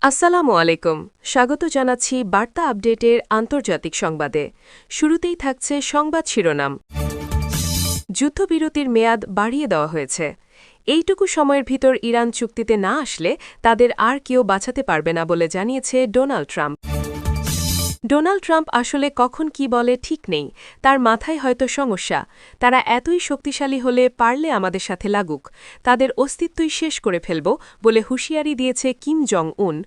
আসসালামু আলাইকুম। স্বাগত জানাচ্ছি বার্তা আপডেটের আন্তর্জাতিক সংবাদে। শুরুতেই থাকছে সংবাদ শিরোনাম। যুদ্ধবিরতির মেয়াদ বাড়িয়ে দেওয়া হয়েছে। এইটুকু সময়ের ভিতর ইরান চুক্তিতে না আসলে তাদের আর কেউ বাঁচাতে পারবে না বলে জানিয়েছে ডোনাল্ড ট্রাম্প। ডোনাল্ড ট্রাম্প আসলে কখন কি বলে ঠিক নেই, তার মাথায় হয়তো সমস্যা। তারা এতই শক্তিশালী হলে পারলে আমাদের সাথে লাগুক, তাদের অস্তিত্বই শেষ করে ফেলব বলে হুঁশিয়ারি দিয়েছে কিম জং উন।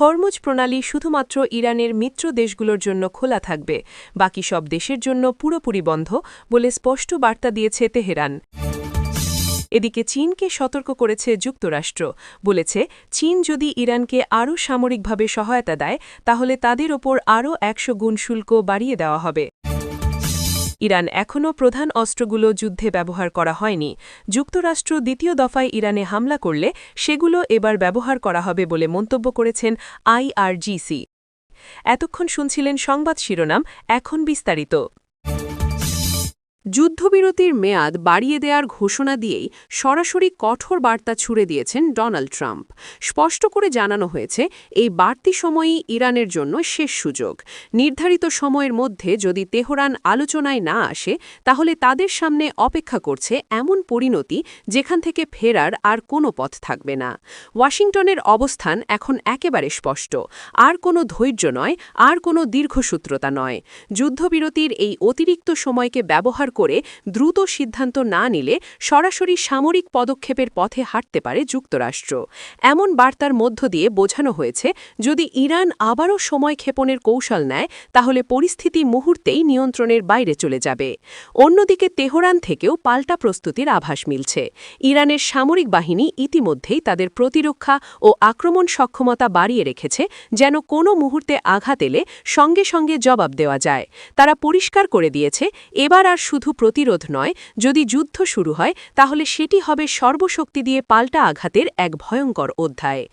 হরমুজ প্রণালী শুধুমাত্র ইরানের মিত্র দেশগুলোর জন্য খোলা থাকবে, বাকি সব দেশের জন্য পুরোপুরি বন্ধ বলে স্পষ্ট বার্তা দিয়েছে তেহরান। এদিকে চীনকে সতর্ক করেছে যুক্তরাষ্ট্র, বলেছে চীন যদি ইরানকে আরও সামরিকভাবে সহায়তা দেয় তাহলে তাদের ওপর আরও ১০০ গুণ শুল্ক বাড়িয়ে দেওয়া হবে। ইরান এখনও প্রধান অস্ত্রগুলো যুদ্ধে ব্যবহার করা হয়নি। যুক্তরাষ্ট্র দ্বিতীয় দফায় ইরানে হামলা করলে সেগুলো এবার ব্যবহার করা হবে বলে মন্তব্য করেছেন আইআরজিসি। এতক্ষণ শুনছিলেন সংবাদ শিরোনাম, এখন বিস্তারিত। যুদ্ধবিরতির মেয়াদ বাড়িয়ে দেওয়ার ঘোষণা দিয়েই সরাসরি কঠোর বার্তা ছুড়ে দিয়েছেন ডোনাল্ড ট্রাম্প। স্পষ্ট করে জানানো হয়েছে এই বাড়তি সময়ই ইরানের জন্য শেষ সুযোগ। নির্ধারিত সময়ের মধ্যে যদি তেহরান আলোচনায় না আসে তাহলে তাদের সামনে অপেক্ষা করছে এমন পরিণতি যেখান থেকে ফেরার আর কোনো পথ থাকবে না। ওয়াশিংটনের অবস্থান এখন একেবারে স্পষ্ট, আর কোনো ধৈর্য নয়, আর কোনো দীর্ঘসূত্রতা নয়। যুদ্ধবিরতির এই অতিরিক্ত সময়কে ব্যবহার করে দ্রুত সিদ্ধান্ত না নিলে সরাসরি সামরিক পদক্ষেপের পথে হাঁটতে পারে যুক্তরাষ্ট্র। এমন বার্তার মধ্য দিয়ে বোঝানো হয়েছে যদি ইরান আবারও সময় ক্ষেপণের কৌশল নেয় তাহলে পরিস্থিতি মুহূর্তেই নিয়ন্ত্রণের বাইরে চলে যাবে। অন্যদিকে তেহরান থেকেও পাল্টা প্রস্তুতির আভাস মিলছে। ইরানের সামরিক বাহিনী ইতিমধ্যেই তাদের প্রতিরক্ষা ও আক্রমণ সক্ষমতা বাড়িয়ে রেখেছে, যেন কোনো মুহূর্তে আঘাত এলে সঙ্গে সঙ্গে জবাব দেওয়া যায়। তারা পরিষ্কার করে দিয়েছে এবার আর শুধু প্রতিরোধ নয়, যদি যুদ্ধ শুরু হয় তাহলে সেটি হবে সর্বশক্তি দিয়ে পাল্টা আঘাতের এক ভয়ঙ্কর অধ্যায়।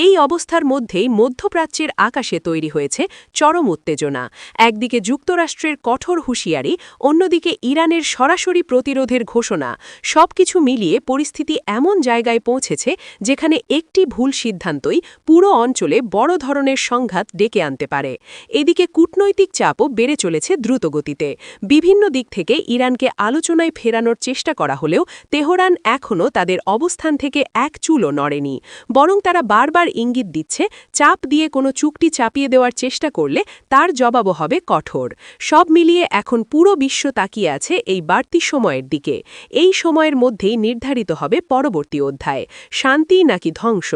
এই অবস্থার মধ্যেই মধ্যপ্রাচ্যের আকাশে তৈরি হয়েছে চরম উত্তেজনা। একদিকে যুক্তরাষ্ট্রের কঠোর হুঁশিয়ারি, অন্যদিকে ইরানের সরাসরি প্রতিরোধের ঘোষণা। সবকিছু মিলিয়ে পরিস্থিতি এমন জায়গায় পৌঁছেছে যেখানে একটি ভুল সিদ্ধান্তই পুরো অঞ্চলে বড় ধরনের সংঘাত ডেকে আনতে পারে। এদিকে কূটনৈতিক চাপও বেড়ে চলেছে দ্রুতগতিতে। বিভিন্ন দিক থেকে ইরানকে আলোচনায় ফেরানোর চেষ্টা করা হলেও তেহরান এখনও তাদের অবস্থান থেকে এক চুলও নড়েনি, বরং তারা বারবার ইঙ্গিত দিচ্ছে চাপ দিয়ে কোনো চুক্তি চাপিয়ে দেওয়ার চেষ্টা করলে তার জবাবও হবে কঠোর। সব মিলিয়ে এখন পুরো বিশ্ব তাকিয়ে আছে এই বাড়তি সময়ের দিকে। এই সময়ের মধ্যেই নির্ধারিত হবে পরবর্তী অধ্যায়, শান্তি নাকি ধ্বংস।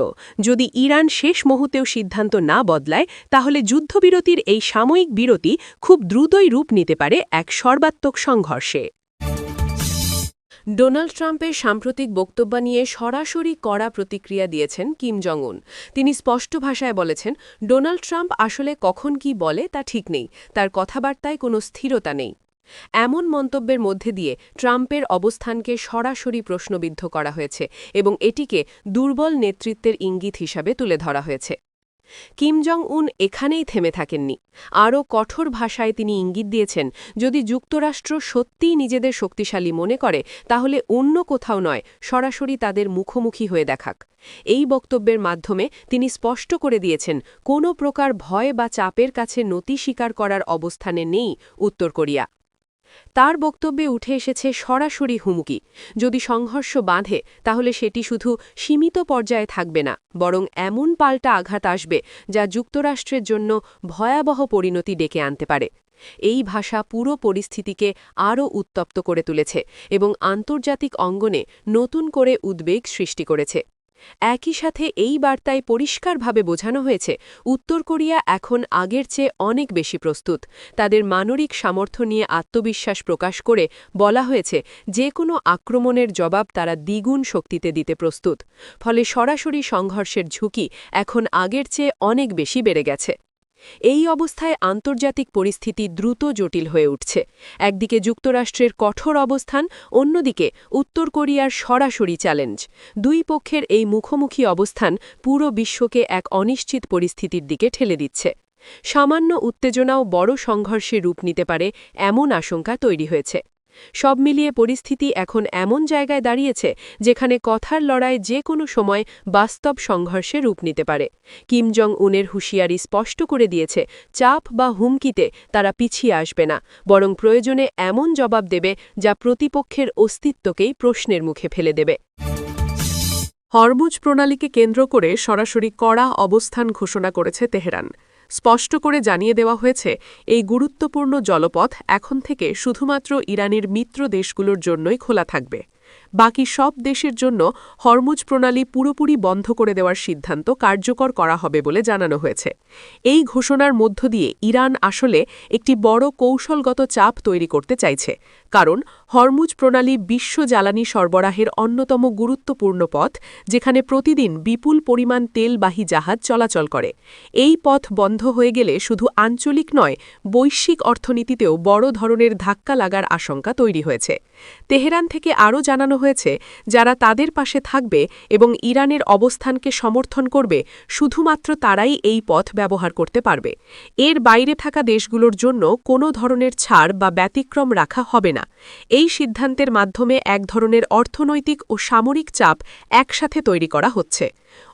যদি ইরান শেষ মুহূর্তেও সিদ্ধান্ত না বদলায় তাহলে যুদ্ধবিরতির এই সাময়িক বিরতি খুব দ্রুতই রূপ নিতে পারে এক সর্বাত্মক সংঘর্ষে। ডোনাল্ড ট্রাম্পের সাম্প্রতিক বক্তব্য নিয়ে সরাসরি কড়া প্রতিক্রিয়া দিয়েছেন কিম জং উন। তিনি স্পষ্ট ভাষায় বলেছেন, ডোনাল্ড ট্রাম্প আসলে কখন কি বলে তা ঠিক নেই, তার কথাবার্তায় কোনো স্থিরতা নেই। এমন মন্তব্যের মধ্যে দিয়ে ট্রাম্পের অবস্থানকে সরাসরি প্রশ্নবিদ্ধ করা হয়েছে এবং এটিকে দুর্বল নেতৃত্বের ইঙ্গিত হিসাবে তুলে ধরা হয়েছে। কিম জং উন এখানেই থেমে থাকেননি। আরও কঠোর ভাষায় তিনি ইঙ্গিত দিয়েছেন, যদি যুক্তরাষ্ট্র সত্যিই নিজেদের শক্তিশালী মনে করে তাহলে অন্য কোথাও নয়, সরাসরি তাদের মুখোমুখি হয়ে দেখাক। এই বক্তব্যের মাধ্যমে তিনি স্পষ্ট করে দিয়েছেন কোনো প্রকার ভয় বা চাপের কাছে নতি স্বীকার করার অবস্থানে নেই উত্তর কোরিয়া। তার বক্তব্যে উঠে এসেছে সরাসরি হুমকি। যদি সংঘর্ষ বাঁধে তাহলে সেটি শুধু সীমিত পর্যায়ে থাকবে না, বরং এমন পাল্টা আঘাত আসবে যা যুক্তরাষ্ট্রের জন্য ভয়াবহ পরিণতি ডেকে আনতে পারে। এই ভাষা পুরো পরিস্থিতিকে আরও উত্তপ্ত করে তুলেছে এবং আন্তর্জাতিক অঙ্গনে নতুন করে উদ্বেগ সৃষ্টি করেছে। একই সাথে এই বার্তায় পরিষ্কারভাবে বোঝানো হয়েছে উত্তর কোরিয়া এখন আগের চেয়ে অনেক বেশি প্রস্তুত। তাদের মানবিক সামর্থ্য নিয়ে আত্মবিশ্বাস প্রকাশ করে বলা হয়েছে যে কোনো আক্রমণের জবাব তারা দ্বিগুণ শক্তিতে দিতে প্রস্তুত। ফলে সরাসরি সংঘর্ষের ঝুঁকি এখন আগের চেয়ে অনেক বেশি বেড়ে গেছে। এই অবস্থায় আন্তর্জাতিক পরিস্থিতি দ্রুত জটিল হয়ে উঠছে। একদিকে যুক্তরাষ্ট্রের কঠোর অবস্থান, অন্যদিকে উত্তর কোরিয়ার সরাসরি চ্যালেঞ্জ। দুই পক্ষের এই মুখোমুখি অবস্থান পুরো বিশ্বকে এক অনিশ্চিত পরিস্থিতির দিকে ঠেলে দিচ্ছে। সামান্য উত্তেজনাও বড় সংঘর্ষে রূপ নিতে পারে এমন আশঙ্কা তৈরি হয়েছে। সব মিলিয়ে পরিস্থিতি এখন এমন জায়গায় দাঁড়িয়েছে যেখানে কথার লড়াই যে কোনো সময় বাস্তব সংঘর্ষে রূপ নিতে পারে। কিম জং উনের হুঁশিয়ারি স্পষ্ট করে দিয়েছে, চাপ বা হুমকিতে তারা পিছিয়ে আসবে না, বরং প্রয়োজনে এমন জবাব দেবে যা প্রতিপক্ষের অস্তিত্বকেই প্রশ্নের মুখে ফেলে দেবে। হরমুজ প্রণালীকে কেন্দ্র করে সরাসরি কড়া অবস্থান ঘোষণা করেছে তেহরান। স্পষ্ট করে জানিয়ে দেওয়া হয়েছে, এই গুরুত্বপূর্ণ জলপথ এখন থেকে শুধুমাত্র ইরানের মিত্র দেশগুলোর জন্যই খোলা থাকবে। বাকি সব দেশের জন্য হরমুজ প্রণালী পুরোপুরি বন্ধ করে দেওয়ার সিদ্ধান্ত কার্যকর করা হবে বলে জানানো হয়েছে। এই ঘোষণার মধ্য দিয়ে ইরান আসলে একটি বড় কৌশলগত চাপ তৈরি করতে চাইছে, কারণ হরমুজ প্রণালী বিশ্ব জ্বালানি সরবরাহের অন্যতম গুরুত্বপূর্ণ পথ, যেখানে প্রতিদিন বিপুল পরিমাণ তেলবাহী জাহাজ চলাচল করে। এই পথ বন্ধ হয়ে গেলে শুধু আঞ্চলিক নয়, বৈশ্বিক অর্থনীতিতেও বড় ধরনের ধাক্কা লাগার আশঙ্কা তৈরি হয়েছে। তেহরান থেকে আরও জানানো হয়েছে, যারা তাদের পাশে থাকবে এবং ইরানের অবস্থানকে সমর্থন করবে, শুধুমাত্র তারাই এই পথ ব্যবহার করতে পারবে। এর বাইরে থাকা দেশগুলোর জন্য কোনো ধরনের ছাড় বা ব্যতিক্রম রাখা হবে না। এই সিদ্ধান্তের মাধ্যমে এক ধরনের অর্থনৈতিক ও সামরিক চাপ একসাথে তৈরি করা হচ্ছে।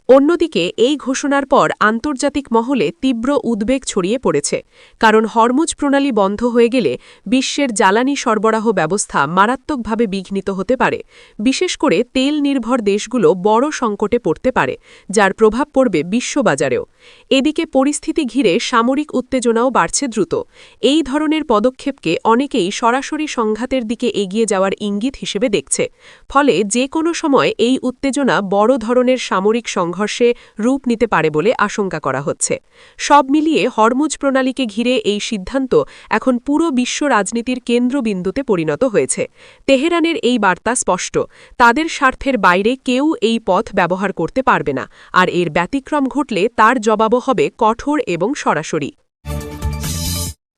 অন্যদিকে এই ঘোষণার পর আন্তর্জাতিক মহলে তীব্র উদ্বেগ ছড়িয়ে পড়েছে, কারণ হরমুজ প্রণালী বন্ধ হয়ে গেলে বিশ্বের জ্বালানি সরবরাহ ব্যবস্থা মারাত্মকভাবে বিঘ্নিত হতে পারে। বিশেষ করে তেল নির্ভর দেশগুলো বড় সংকটে পড়তে পারে, যার প্রভাব পড়বে বিশ্ববাজারেও। এদিকে পরিস্থিতি ঘিরে সামরিক উত্তেজনাও বাড়ছে দ্রুত। এই ধরনের পদক্ষেপকে অনেকেই সরাসরি সংঘাতের দিকে এগিয়ে যাওয়ার ইঙ্গিত হিসেবে দেখছে। ফলে যে কোনো সময় এই উত্তেজনা বড় ধরনের সামরিক সংঘর্ষে রূপ নিতে পারে বলে আশঙ্কা করা হচ্ছে। সব মিলিয়ে হরমুজ প্রণালীকে ঘিরে এই সিদ্ধান্ত এখন পুরো বিশ্ব রাজনীতির কেন্দ্রবিন্দুতে পরিণত হয়েছে। তেহরানের এই বার্তা স্পষ্ট, তাদের স্বার্থের বাইরে কেউ এই পথ ব্যবহার করতে পারবে না, আর এর ব্যতিক্রম ঘটলে তার জবাবও হবে কঠোর এবং সরাসরি।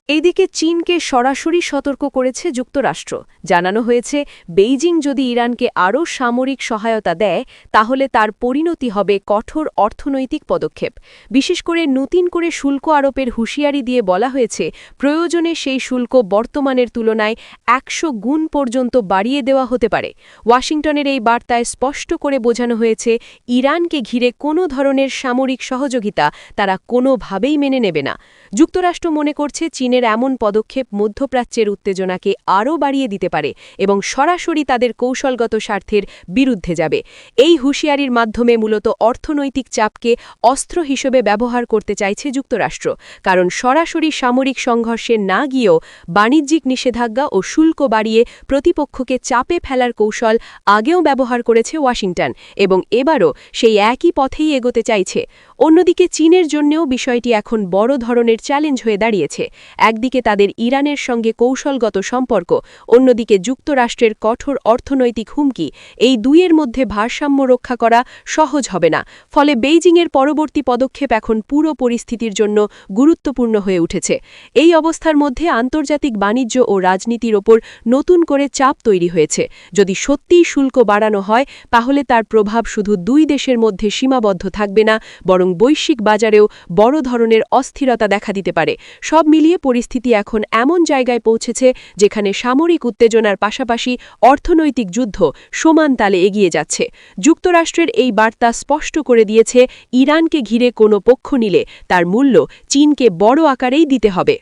এদিকে চীনকে সরাসরি সতর্ক করেছে যুক্তরাষ্ট্র। জানানো হয়েছে, বেইজিং যদি ইরানকে আরও সামরিক সহায়তা দেয়, তাহলে তার পরিণতি হবে কঠোর অর্থনৈতিক পদক্ষেপ। বিশেষ করে নতুন করে শুল্ক আরোপের হুঁশিয়ারি দিয়ে বলা হয়েছে, প্রয়োজনে সেই শুল্ক বর্তমানের তুলনায় 100 গুণ পর্যন্ত বাড়িয়ে দেওয়া হতে পারে। ওয়াশিংটনের এই বার্তায় স্পষ্ট করে বোঝানো হয়েছে, ইরানকে ঘিরে কোনো ধরনের সামরিক সহযোগিতা তারা কোনোভাবেই মেনে নেবে না। যুক্তরাষ্ট্র মনে করছে, চীনের এমন পদক্ষেপ মধ্যপ্রাচ্যের উত্তেজনাকে আরও বাড়িয়ে দিতে পারে এবং সরাসরি তাদের কৌশলগত স্বার্থের বিরুদ্ধে যাবে। এই হুঁশিয়ারির মাধ্যমে মূলত অর্থনৈতিক চাপকে অস্ত্র হিসেবে ব্যবহার করতে চাইছে যুক্তরাষ্ট্র, কারণ সরাসরি সামরিক সংঘর্ষে না গিয়েও বাণিজ্যিক নিষেধাজ্ঞা ও শুল্ক বাড়িয়ে প্রতিপক্ষকে চাপে ফেলার কৌশল আগেও ব্যবহার করেছে ওয়াশিংটন, এবং এবারও সেই একই পথেই এগোতে চাইছে। অন্যদিকে চীনের জন্যও বিষয়টি এখন বড় ধরনের চ্যালেঞ্জ হয়ে দাঁড়িয়েছে। একদিকে তাদের ইরানের সঙ্গে কৌশলগত সম্পর্ক, অন্যদিকে যুক্তরাষ্ট্রের কঠোর অর্থনৈতিক হুমকি। এই দুইয়ের মধ্যে ভারসাম্য রক্ষা করা সহজ হবে না। ফলে বেইজিংয়ের পরবর্তী পদক্ষেপ এখন পুরো পরিস্থিতির জন্য গুরুত্বপূর্ণ হয়ে উঠেছে। এই অবস্থার মধ্যে আন্তর্জাতিক বাণিজ্য ও রাজনীতির ওপর নতুন করে চাপ তৈরি হয়েছে। যদি সত্যিই শুল্ক বাড়ানো হয়, তাহলে তার প্রভাব শুধু দুই দেশের মধ্যে সীমাবদ্ধ থাকবে না, বরং বৈশ্বিক বাজারেও বড় ধরনের অস্থিরতা দেখা দিতে পারে। সব মিলিয়ে পরিস্থিতি এখন এমন জায়গায় পৌঁছেছে, যেখানে সামরিক উত্তেজনার পাশাপাশি অর্থনৈতিক যুদ্ধ সমান তালে এগিয়ে যাচ্ছে। যুক্তরাষ্ট্রের এই বার্তা স্পষ্ট করে দিয়েছে, ইরানকে ঘিরে কোনো পক্ষ নিলে তার মূল্য চীনকে বড় আকারেই দিতে হবে।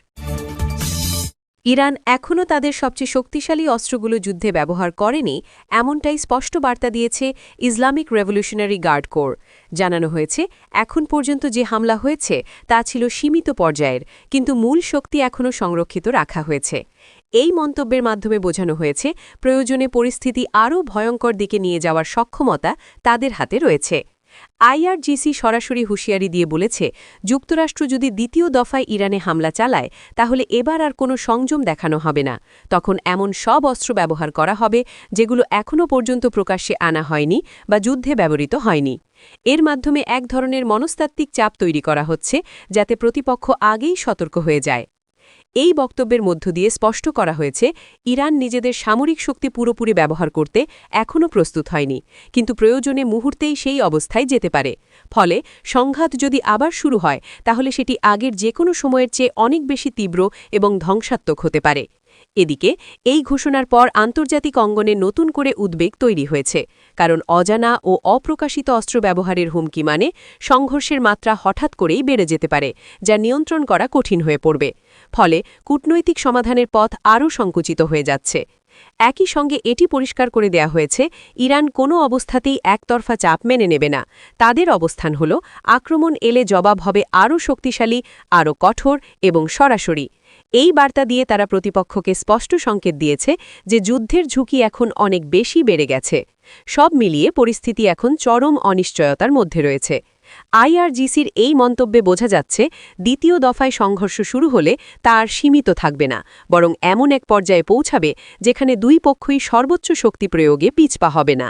ইরান এখনও তাদের সবচেয়ে শক্তিশালী অস্ত্রগুলো যুদ্ধে ব্যবহার করেনি, এমনটাই স্পষ্ট বার্তা দিয়েছে ইসলামিক রেভলিউশনারি গার্ড কোর। জানানো হয়েছে, এখন পর্যন্ত যে হামলা হয়েছে তা ছিল সীমিত পর্যায়ের, কিন্তু মূল শক্তি এখনও সংরক্ষিত রাখা হয়েছে। এই মন্তব্যের মাধ্যমে বোঝানো হয়েছে, প্রয়োজনে পরিস্থিতি আরও ভয়ঙ্কর দিকে নিয়ে যাওয়ার সক্ষমতা তাদের হাতে রয়েছে। আইআরজিসি সরাসরি হুঁশিয়ারি দিয়ে বলেছে, যুক্তরাষ্ট্র যদি দ্বিতীয় দফায় ইরানে হামলা চালায়, তাহলে এবার আর কোনো সংযম দেখানো হবে না। তখন এমন সব অস্ত্র ব্যবহার করা হবে যেগুলো এখনও পর্যন্ত প্রকাশ্যে আনা হয়নি বা যুদ্ধে ব্যবহৃত হয়নি। এর মাধ্যমে এক ধরনের মনস্তাত্ত্বিক চাপ তৈরি করা হচ্ছে, যাতে প্রতিপক্ষ আগেই সতর্ক হয়ে যায়। এই বক্তব্যের মধ্য দিয়ে স্পষ্ট করা হয়েছে, ইরান নিজেদের সামরিক শক্তি পুরোপুরি ব্যবহার করতে এখনও প্রস্তুত হয়নি, কিন্তু প্রয়োজনে মুহূর্তেই সেই অবস্থায় যেতে পারে। ফলে সংঘাত যদি আবার শুরু হয়, তাহলে সেটি আগের যে কোনো সময়ের চেয়ে অনেক বেশি তীব্র এবং ধ্বংসাত্মক হতে পারে। এদিকে এই ঘোষণার পর আন্তর্জাতিক অঙ্গনে নতুন করে উদ্বেগ তৈরি হয়েছে, কারণ অজানা ও অপ্রকাশিত অস্ত্র ব্যবহারের হুমকি মানে সংঘর্ষের মাত্রা হঠাৎ করেই বেড়ে যেতে পারে, যা নিয়ন্ত্রণ করা কঠিন হয়ে পড়বে। ফলে কূটনৈতিক সমাধানের পথ আরও সংকুচিত হয়ে যাচ্ছে। একই সঙ্গে এটি পরিষ্কার করে দেয়া হয়েছে, ইরান কোনো অবস্থাতেই একতরফা চাপ মেনে নেবে না। তাদের অবস্থান হল আক্রমণ এলে জবাব হবে আরও শক্তিশালী, আরও কঠোর এবং সরাসরি। এই বার্তা দিয়ে তারা প্রতিপক্ষকে স্পষ্ট সংকেত দিয়েছে যে যুদ্ধের ঝুঁকি এখন অনেক বেশি বেড়ে গেছে। সব মিলিয়ে পরিস্থিতি এখন চরম অনিশ্চয়তার মধ্যে রয়েছে। আইআরজিসির এই মন্তব্যে বোঝা যাচ্ছে, দ্বিতীয় দফায় সংঘর্ষ শুরু হলে তা আর সীমিত থাকবে না, বরং এমন এক পর্যায়ে পৌঁছাবে যেখানে দুই পক্ষই সর্বোচ্চ শক্তি প্রয়োগে পিছপা হবে না।